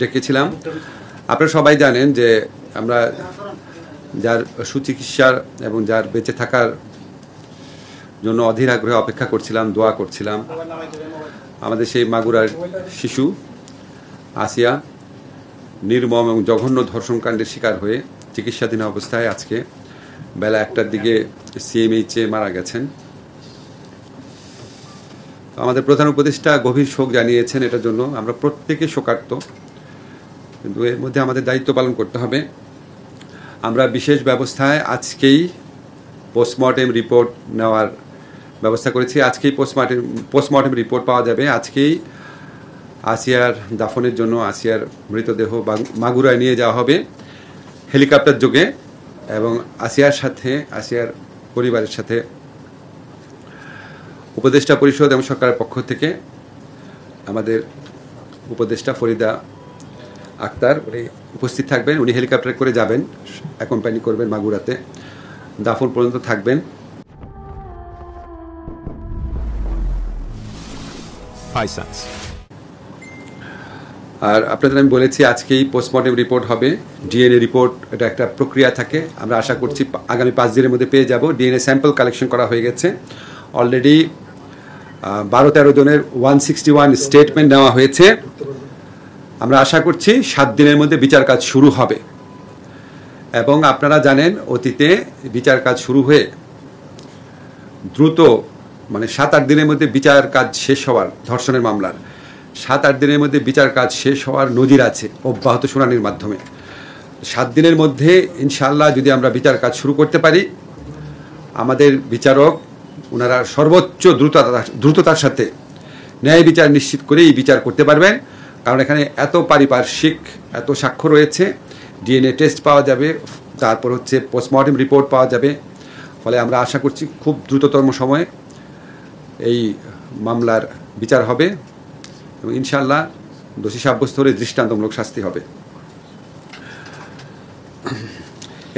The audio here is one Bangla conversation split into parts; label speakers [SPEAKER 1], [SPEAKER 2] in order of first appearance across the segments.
[SPEAKER 1] ডেকেছিলাম। আপনারা সবাই জানেন যে আমরা যার সুচিকিৎসার এবং যার বেঁচে থাকার জন্য অধীর আগ্রহে অপেক্ষা করছিলাম, দোয়া করছিলাম। আমাদের সেই মাগুরার শিশু আসিয়া নির্মম এবং জঘন্য ধর্ষণকাণ্ডের শিকার হয়ে চিকিৎসাধীন অবস্থায় আজকে বেলা 1টার দিকে সিএমএইচে মারা গেছেন। আমাদের প্রধান উপদেষ্টা গভীর শোক জানিয়েছেন, এটার জন্য আমরা প্রত্যেকে শোকার্ত, কিন্তু এর মধ্যে আমাদের দায়িত্ব পালন করতে হবে। আমরা বিশেষ ব্যবস্থায় আজকেই পোস্টমর্টেম রিপোর্ট নেওয়ার ব্যবস্থা করেছি। আজকেই পোস্টমর্টেম রিপোর্ট পাওয়া যাবে। আজকেই আসিয়ার দাফনের জন্য আসিয়ার মৃতদেহ মাগুরায় নিয়ে যাওয়া হবে হেলিকপ্টার যোগে, এবং আসিয়ার সাথে আসিয়ার পরিবারের সাথে উপদেষ্টা পরিষদ এবং সরকারের পক্ষ থেকে আমাদের উপদেষ্টা ফরিদা আক্তার উনি উপস্থিত থাকবেন। উনি হেলিকপ্টারে করে যাবেন, অ্যাকম্পানি করবেন মাগুরাতে, দাফন পর্যন্ত থাকবেন। আর আপনাদের আমি বলেছি আজকেই পোস্টমর্টেম রিপোর্ট হবে, ডিএনএ রিপোর্ট, এটা একটা প্রক্রিয়া থাকে। আমরা আশা করছি আগামী 5 দিনের মধ্যে পেয়ে যাব। ডিএনএ স্যাম্পল কালেকশন করা হয়ে গেছে অলরেডি। 12-13 জনের 161 স্টেটমেন্ট নেওয়া হয়েছে। আমরা আশা করছি 7 দিনের মধ্যে বিচার কাজ শুরু হবে। এবং আপনারা জানেন অতীতে বিচার কাজ শুরু হয়ে দ্রুত 7-8 দিনের মধ্যে বিচার কাজ শেষ হওয়ার, ধর্ষণের মামলার 7-8 দিনের মধ্যে বিচার কাজ শেষ হওয়ার নজির আছে অব্যাহত শুনানির মাধ্যমে। 7 দিনের মধ্যে ইনশাআল্লাহ যদি আমরা বিচার কাজ শুরু করতে পারি, আমাদের বিচারক ওনারা সর্বোচ্চ দ্রুততার সাথে ন্যায় বিচার নিশ্চিত করেই বিচার করতে পারবেন। কারণ এখানে এত পারিপার্শ্বিক, এত সাক্ষ্য রয়েছে, ডিএনএ টেস্ট পাওয়া যাবে, তারপর পোস্টমর্টেম রিপোর্ট পাওয়া যাবে। ফলে আমরা আশা করছি খুব দ্রুততম সময়ে এই মামলার বিচার হবে এবং ইনশাআল্লাহ দোষী সাব্যস্ত হলে দৃষ্টান্তমূলক শাস্তি হবে।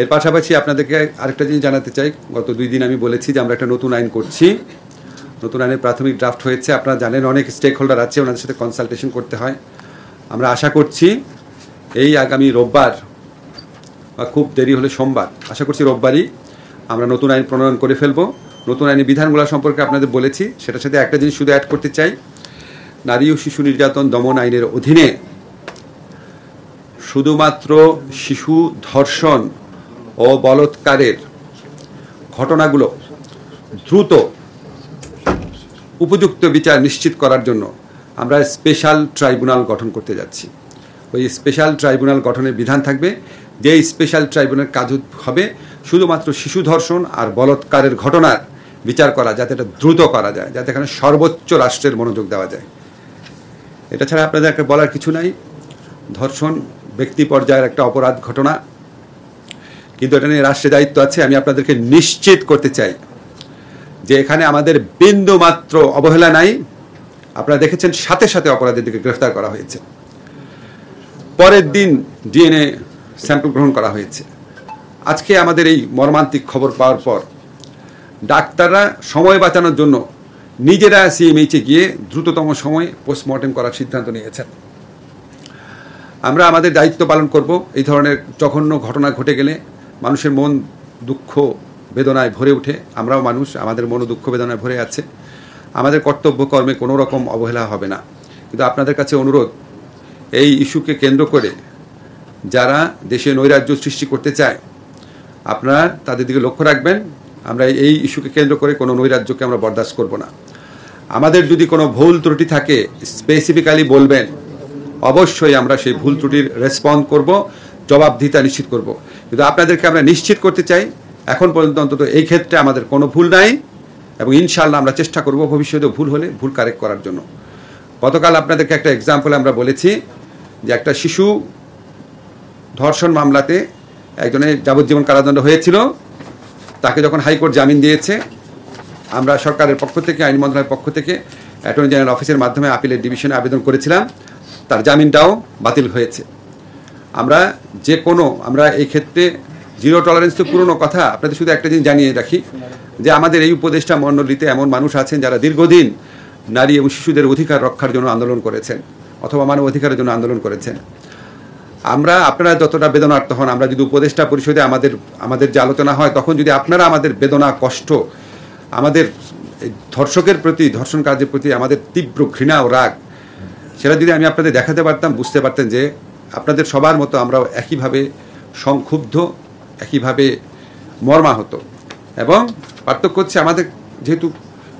[SPEAKER 1] এর পাশাপাশি আপনাদেরকে আরেকটা জিনিস জানাতে চাই। গত 2 দিন আমি বলেছি যে আমরা একটা নতুন আইন করছি। নতুন আইনের প্রাথমিক ড্রাফট হয়েছে। আপনারা জানেন অনেক স্টেক হোল্ডার আছে, ওনাদের সাথে কনসালটেশন করতে হয়। আমরা আশা করছি এই আগামী রোববার বা খুব দেরি হলে সোমবার, আশা করছি রোববারই আমরা নতুন আইন প্রণয়ন করে ফেলব। নতুন আইনের বিধানগুলো সম্পর্কে আপনাদের বলেছি। সেটার সাথে একটা জিনিস শুধু অ্যাড করতে চাই, নারী ও শিশু নির্যাতন দমন আইনের অধীনে শুধুমাত্র শিশু ধর্ষণ ও বলৎকারের ঘটনাগুলো দ্রুত উপযুক্ত বিচার নিশ্চিত করার জন্য আমরা স্পেশাল ট্রাইব্যুনাল গঠন করতে যাচ্ছি। ওই স্পেশাল ট্রাইব্যুনাল গঠনের বিধান থাকবে, যে স্পেশাল ট্রাইব্যুনাল কাজ হবে শুধুমাত্র শিশু ধর্ষণ আর বলৎকারের ঘটনার বিচার করা, যাতে এটা দ্রুত করা যায়, যাতে এখানে সর্বোচ্চ রাষ্ট্রের মনোযোগ দেওয়া যায়। এটা ছাড়া আপনাদেরকে বলার কিছু নাই। ধর্ষণ ব্যক্তি পর্যায়ের একটা অপরাধ ঘটনা, কিন্তু এটা নিয়ে রাষ্ট্রের দায়িত্ব আছে। আমি আপনাদেরকে নিশ্চিত করতে চাই যে এখানে আমাদের বিন্দু মাত্র অবহেলা নাই। আপনারা দেখেছেন সাথে সাথে অপরাধীদেরকে গ্রেফতার করা হয়েছে, পরের দিন ডিএনএ স্যাম্পল গ্রহণ করা হয়েছে। আজকে আমাদের এই মর্মান্তিক খবর পাওয়ার পর ডাক্তাররা সময় বাঁচানোর জন্য নিজেরা সিএমএইচে গিয়ে দ্রুততম সময়ে পোস্টমর্টেম করার সিদ্ধান্ত নিয়েছেন। আমরা আমাদের দায়িত্ব পালন করব। এই ধরনের জঘন্য ঘটনা ঘটে গেলে মানুষের মন দুঃখ বেদনায় ভরে ওঠে। আমরাও মানুষ, আমাদের মনও দুঃখ বেদনায় ভরে আছে। আমাদের কর্তব্য কর্মে কোনো রকম অবহেলা হবে না। কিন্তু আপনাদের কাছে অনুরোধ, এই ইস্যুকে কেন্দ্র করে যারা দেশে নৈরাজ্য সৃষ্টি করতে চায়, আপনারা তাদের দিকে লক্ষ্য রাখবেন। আমরা এই ইস্যুকে কেন্দ্র করে কোনো নৈরাজ্যকে আমরা বরদাস্ত করব না। আমাদের যদি কোনো ভুল ত্রুটি থাকে স্পেসিফিক্যালি বলবেন, অবশ্যই আমরা সেই ভুল ত্রুটির রেসপন্ড করব, জবাবদিহিতা নিশ্চিত করব। কিন্তু আপনাদেরকে আমরা নিশ্চিত করতে চাই এখন পর্যন্ত অন্তত এই ক্ষেত্রে আমাদের কোনো ভুল নাই, এবং ইনশাআল্লাহ আমরা চেষ্টা করব ভবিষ্যতে ভুল হলে ভুল কারেক্ট করার জন্য। গতকাল আপনাদেরকে একটা এক্সাম্পল আমরা বলেছি যে একটা শিশু ধর্ষণ মামলাতে একজনের যাবজ্জীবন কারাদণ্ড হয়েছিল। তাকে যখন হাইকোর্ট জামিন দিয়েছে, আমরা সরকারের পক্ষ থেকে, আইন মন্ত্রণালয়ের পক্ষ থেকে অ্যাটর্নি জেনারেল অফিসের মাধ্যমে আপিলের ডিভিশনে আবেদন করেছিলাম। তার জামিনটাও বাতিল হয়েছে। আমরা এই ক্ষেত্রে জিরো টলারেন্স তো পুরনো কথা। আপনাদের শুধু একটা জিনিস জানিয়ে রাখি যে আমাদের এই উপদেষ্টা মণ্ডলীতে এমন মানুষ আছেন যারা দীর্ঘদিন নারী এবং শিশুদের অধিকার রক্ষার জন্য আন্দোলন করেছেন। অথবা মানব অধিকারের জন্য আন্দোলন করেছেন। আপনারা যতটা বেদনার্ত হন, আমরা যদি উপদেষ্টা পরিষদে আমাদের যে আলোচনা হয়, তখন যদি আপনারা আমাদের বেদনা, কষ্ট, আমাদের ধর্ষকের প্রতি, ধর্ষণ কার্যের প্রতি আমাদের তীব্র ঘৃণা ও রাগ, সেটা যদি আমি আপনাদের দেখাতে পারতাম, বুঝতে পারতেন যে আপনাদের সবার মতো আমরাও একইভাবে সংক্ষুব্ধ, একইভাবে মর্মাহত। এবং পার্থক্য হচ্ছে, আমাদের যেহেতু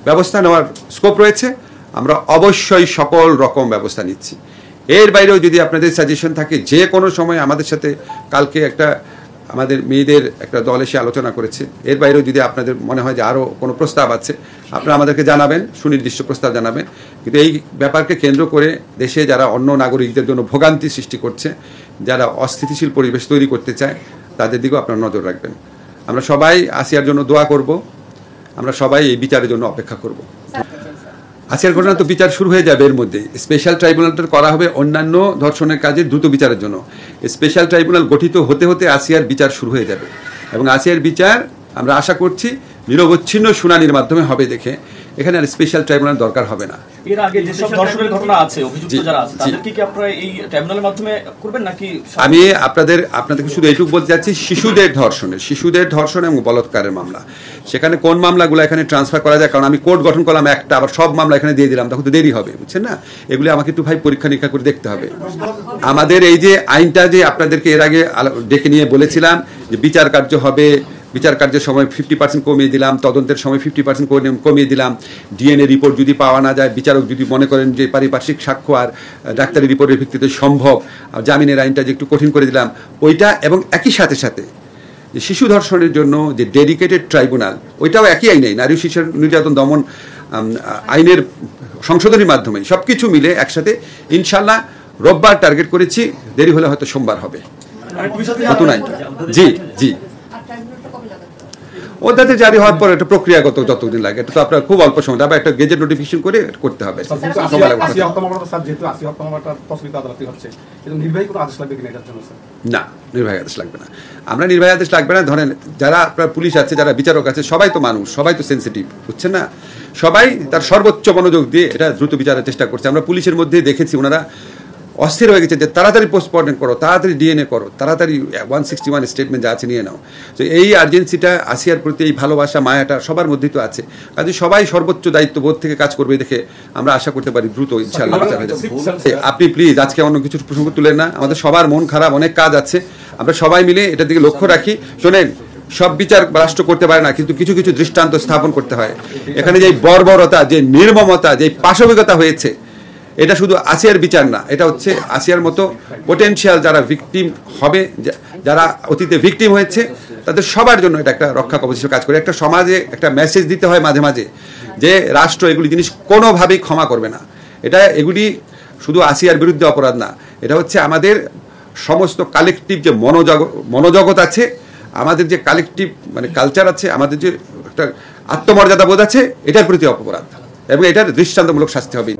[SPEAKER 1] ব্যবস্থা নেওয়ার স্কোপ রয়েছে, আমরা অবশ্যই সকল রকম ব্যবস্থা নিচ্ছি। এর বাইরেও যদি আপনাদের সাজেশন থাকে, যে কোনো সময় আমাদের সাথে, কালকে আমাদের মেয়েদের একটা দল এসে আলোচনা করেছে, এর বাইরেও যদি আপনাদের মনে হয় যে আরও কোনো প্রস্তাব আছে, আপনারা আমাদেরকে জানাবেন, সুনির্দিষ্ট প্রস্তাব জানাবেন। কিন্তু এই ব্যাপারকে কেন্দ্র করে দেশে যারা অন্য নাগরিকদের জন্য ভোগান্তি সৃষ্টি করছে, যারা অস্থিতিশীল পরিবেশ তৈরি করতে চায়, তাদের দিকেও আপনারা নজর রাখবেন। আমরা সবাই আসিয়ার জন্য দোয়া করব, আমরা সবাই এই বিচারের জন্য অপেক্ষা করব। আসিয়ার ঘটনা তো বিচার শুরু হয়ে যাবে এর মধ্যে। স্পেশাল ট্রাইব্যুনালটা করা হবে অন্যান্য ধর্ষণের কাজের দ্রুত বিচারের জন্য। স্পেশাল ট্রাইব্যুনাল গঠিত হতে হতে আসিয়ার বিচার শুরু হয়ে যাবে, এবং আসিয়ার বিচার আমরা আশা করছি নিরবচ্ছিন্ন শুনানির মাধ্যমে হবে দেখে এখানে আর স্পেশাল ট্রাইব্যুনাল দরকার হবে না।
[SPEAKER 2] এর আগে যেসব ধর্ষণের ঘটনা আছে, অভিযুক্ত যারা আছে, তাদেরকে কি আপনারা এই ট্রাইব্যুনালের মাধ্যমে করবেন নাকি?
[SPEAKER 1] আমি আপনাদেরকে শুধু এইটুকু বলতে চাচ্ছি, শিশুদের ধর্ষণ এবং বলাৎকারের মামলা, সেখানে কোন মামলাগুলো এখানে ট্রান্সফার করা যায়, কারণ আমি কোর্ট গঠন করলাম একটা, আবার সব মামলা এখানে দিয়ে দিলাম, তখন তো দেরি হবে, বুঝছেন না? এগুলি আমাকে একটু ভাই পরীক্ষা নিরীক্ষা করে দেখতে হবে। আমাদের এই যে আইনটা, যে আপনাদেরকে এর আগে ডেকে নিয়ে বলেছিলাম যে বিচার কার্য হবে, বিচার কার্যের সময় 50% কমিয়ে দিলাম, তদন্তের সময় 50% কমিয়ে দিলাম, ডিএনএ রিপোর্ট যদি পাওয়া না যায়, বিচারক যদি মনে করেন যে পারিপার্শ্বিক সাক্ষ্য আর ডাক্তারি রিপোর্টের ভিত্তিতে সম্ভব, জামিনের আইনটা যে একটু কঠিন করে দিলাম ওইটা, এবং একই সাথে যে শিশু ধর্ষণের জন্য যে ডেডিকেটেড ট্রাইব্যুনাল, ওইটাও একই আইনেই, নারী শিশু নির্যাতন দমন আইনের সংশোধনীর মাধ্যমে সব কিছু মিলে একসাথে ইনশাল্লাহ রোববার টার্গেট করেছি, দেরি হলে হয়তো সোমবার হবে নতুন আইন। জি অধ্যাদেশ জারি হওয়ার পর একটা প্রক্রিয়াগত যতদিন লাগে, এটা তো আপনার খুব অল্প সময়, আবার একটা গেজেট নোটিফিকেশন করে করতে হবে। না, নির্বাহী আদেশ লাগবে না। আমরা নির্বাহী আদেশ লাগবে না। ধরেন যারা আপনার পুলিশ আছে, যারা বিচারক আছে, সবাই তো মানুষ, সবাই তো সেন্সিটিভ, বুঝছেন না? সবাই তার সর্বোচ্চ মনোযোগ দিয়ে এটা দ্রুত বিচারের চেষ্টা করছে। আমরা পুলিশের মধ্যে দেখেছি ওনারা অস্থির হয়ে গেছে যে তাড়াতাড়ি পোস্টমর্টেম করো, তাড়াতাড়ি ডিএনএ করো, তাড়াতাড়ি 161 স্টেটমেন্ট যা আছে নিয়ে নাও। তো এই আর্জেন্সিটা, আসিয়ার প্রতি এই ভালোবাসা, মায়াটা সবার মধ্যেই তো আছে। কাজে সবাই সর্বোচ্চ দায়িত্ববোধ থেকে কাজ করবে দেখে আমরা আশা করতে পারি দ্রুত ইনশাআল্লাহ বিচার হয়ে যাবে। আপনি প্লিজ আজকে অন্য কিছু প্রসঙ্গ তুলেন না, আমাদের সবার মন খারাপ, অনেক কাজ আছে, আমরা সবাই মিলে এটার দিকে লক্ষ্য রাখি। শোনেন, সব বিচার রাষ্ট্র করতে পারে না, কিন্তু কিছু কিছু দৃষ্টান্ত স্থাপন করতে হয়। এখানে যে বর্বরতা, যে নির্মমতা, যে পাশবিকতা হয়েছে, এটা শুধু আসিয়ার বিচার না, এটা হচ্ছে আসিয়ার মতো পোটেনশিয়াল যারা ভিকটিম হবে, যারা অতীতে ভিকটিম হয়েছে, তাদের সবার জন্য এটা একটা রক্ষা কবচ হিসেবে কাজ করে। একটা সমাজে একটা মেসেজ দিতে হয় মাঝে মাঝে যে রাষ্ট্র এগুলি জিনিস কোনোভাবেই ক্ষমা করবে না। এগুলি শুধু আসিয়ার বিরুদ্ধে অপরাধ না, এটা হচ্ছে আমাদের সমস্ত কালেকটিভ যে মনোজগৎ আছে, আমাদের যে কালেকটিভ মানে কালচার আছে, আমাদের যে একটা আত্মমর্যাদা বোধ আছে, এটার প্রতি অপরাধ, এবং এটার দৃষ্টান্তমূলক শাস্তি হবে।